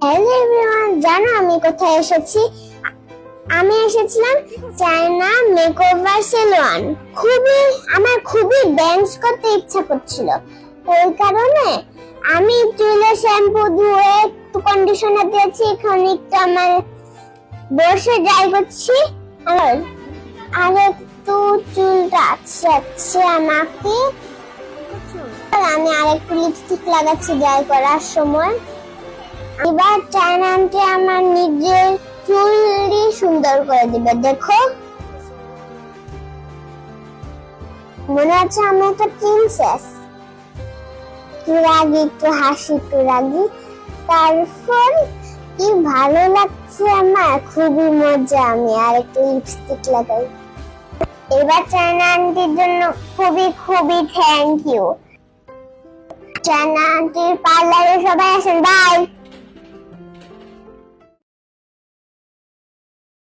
Hello everyone, জানো আমি কোথায় এসেছি? আমি এসেছিলাম চায়না মেকওভার সেলুন। আমার খুবই ড্যান্স করতে ইচ্ছা করছিল, ওই কারণে আমি চুলে শ্যাম্পু ধুয়ে একটু কন্ডিশনার দিয়েছি, খানিকটা আমার বসে ড্রাই করছি আর একটু চুলটা আচ্ছা আমাকে আমি আরেকটু লিপস্টিক লাগাচ্ছি ড্রাই করার সময়। এবার চায়না আন্টি আমার নিজের চুলই সুন্দর করে দিবে, দেখো মনে হচ্ছে আমি একটা প্রিন্সেস। একটু রাগি, একটু হাসি, একটু রাগি, তারপর কি ভালো লাগছে আমার, খুবই মজা। আমি আর একটু লিপস্টিক লাগাই। এবার চায়না আন্টির জন্য খুবই খুবই থ্যাংক ইউ। চায়না আন্টির পার্লারে সবাই আসেন, বাই।